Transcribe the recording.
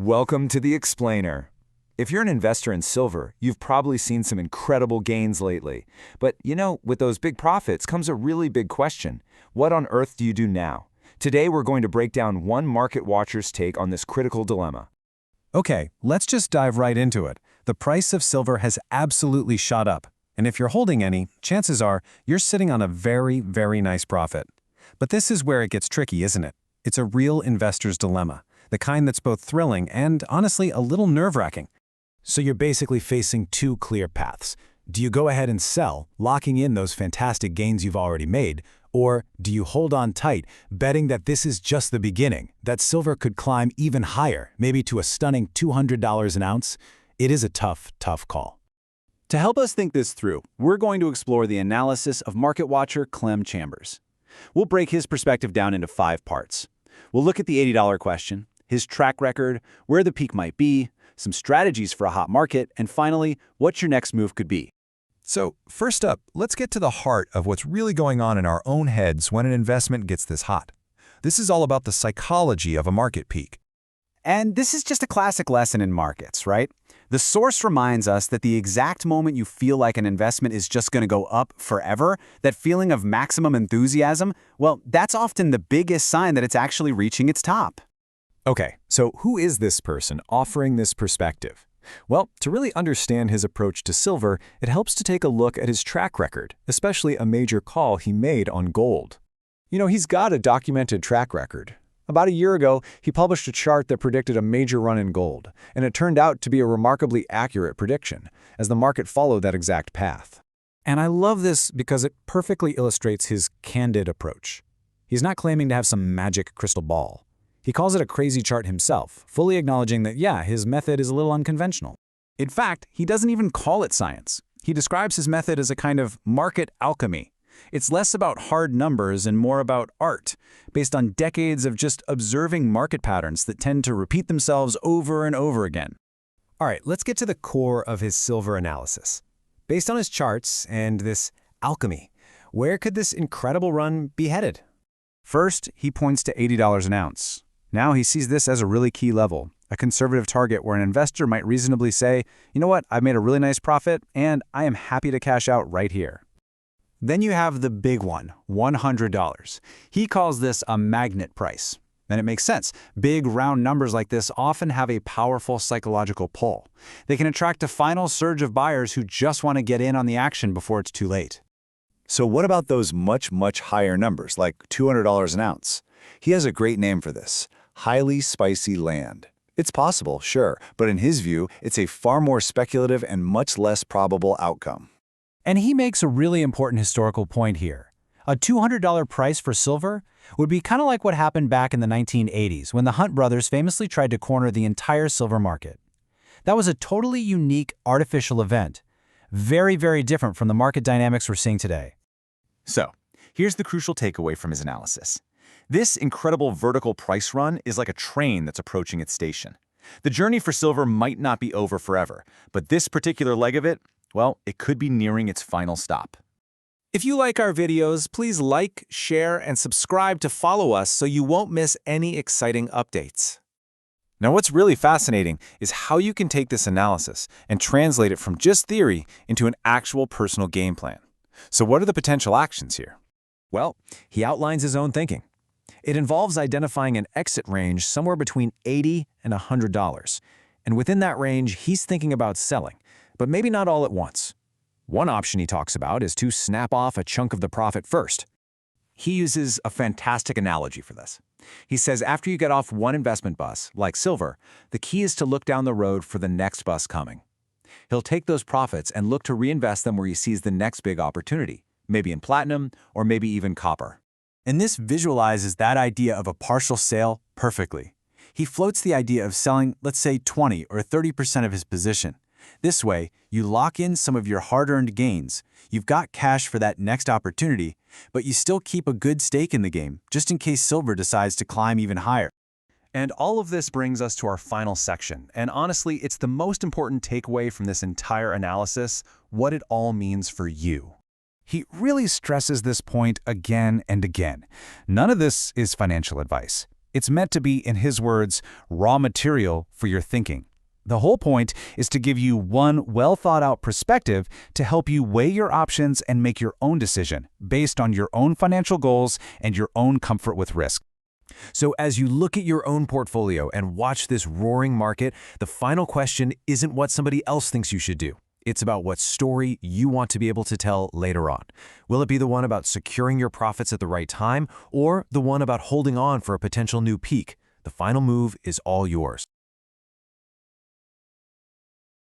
Welcome to the Explainer. If you're an investor in silver, you've probably seen some incredible gains lately. But with those big profits comes a really big question. What on earth do you do now? Today we're going to break down one market watcher's take on this critical dilemma. Okay, let's just dive right into it. The price of silver has absolutely shot up. And if you're holding any, chances are you're sitting on a very, very nice profit. But this is where it gets tricky, isn't it? It's a real investor's dilemma. The kind that's both thrilling and, honestly, a little nerve-wracking. So you're basically facing two clear paths. Do you go ahead and sell, locking in those fantastic gains you've already made, or do you hold on tight, betting that this is just the beginning, that silver could climb even higher, maybe to a stunning $200 an ounce? It is a tough, tough call. To help us think this through, we're going to explore the analysis of market watcher Clem Chambers. We'll break his perspective down into 5 parts. We'll look at the $80 question, his track record, where the peak might be, some strategies for a hot market, and finally, what your next move could be. So, first up, let's get to the heart of what's really going on in our own heads when an investment gets this hot. This is all about the psychology of a market peak. And this is just a classic lesson in markets, right? The source reminds us that the exact moment you feel like an investment is just going to go up forever, that feeling of maximum enthusiasm, well, that's often the biggest sign that it's actually reaching its top. Okay, so who is this person offering this perspective? Well, to really understand his approach to silver, it helps to take a look at his track record, especially a major call he made on gold. He's got a documented track record. About a year ago, he published a chart that predicted a major run in gold, and it turned out to be a remarkably accurate prediction, as the market followed that exact path. And I love this because it perfectly illustrates his candid approach. He's not claiming to have some magic crystal ball. He calls it a crazy chart himself, fully acknowledging that, his method is a little unconventional. In fact, he doesn't even call it science. He describes his method as a kind of market alchemy. It's less about hard numbers and more about art, based on decades of just observing market patterns that tend to repeat themselves over and over again. All right, let's get to the core of his silver analysis. Based on his charts and this alchemy, where could this incredible run be headed? First, he points to $80 an ounce. Now he sees this as a really key level, a conservative target where an investor might reasonably say, you know what, I've made a really nice profit and I am happy to cash out right here. Then you have the big one, $100. He calls this a magnet price. And it makes sense. Big, round numbers like this often have a powerful psychological pull. They can attract a final surge of buyers who just want to get in on the action before it's too late. So what about those much, much higher numbers, like $200 an ounce? He has a great name for this, highly spicy land. It's possible, sure, but in his view, it's a far more speculative and much less probable outcome. And he makes a really important historical point here. A $200 price for silver would be kind of like what happened back in the 1980s when the Hunt brothers famously tried to corner the entire silver market. That was a totally unique, artificial event. Very, very different from the market dynamics we're seeing today. So, here's the crucial takeaway from his analysis. This incredible vertical price run is like a train that's approaching its station. The journey for silver might not be over forever, but this particular leg of it, well, it could be nearing its final stop. If you like our videos, please like, share, and subscribe to follow us so you won't miss any exciting updates. Now, what's really fascinating is how you can take this analysis and translate it from just theory into an actual personal game plan. So what are the potential actions here? Well, he outlines his own thinking. It involves identifying an exit range somewhere between $80 and $100. And within that range, he's thinking about selling, but maybe not all at once. One option he talks about is to snap off a chunk of the profit first. He uses a fantastic analogy for this. He says after you get off one investment bus, like silver, the key is to look down the road for the next bus coming. He'll take those profits and look to reinvest them where he sees the next big opportunity, maybe in platinum or maybe even copper. And this visualizes that idea of a partial sale perfectly. He floats the idea of selling, let's say, 20 or 30% of his position. This way, you lock in some of your hard-earned gains. You've got cash for that next opportunity, but you still keep a good stake in the game, just in case silver decides to climb even higher. And all of this brings us to our final section. And honestly, it's the most important takeaway from this entire analysis, what it all means for you. He really stresses this point again and again. None of this is financial advice. It's meant to be, in his words, raw material for your thinking. The whole point is to give you one well-thought-out perspective to help you weigh your options and make your own decision based on your own financial goals and your own comfort with risk. So as you look at your own portfolio and watch this roaring market, the final question isn't what somebody else thinks you should do. It's about what story you want to be able to tell later on. Will it be the one about securing your profits at the right time, or the one about holding on for a potential new peak? The final move is all yours.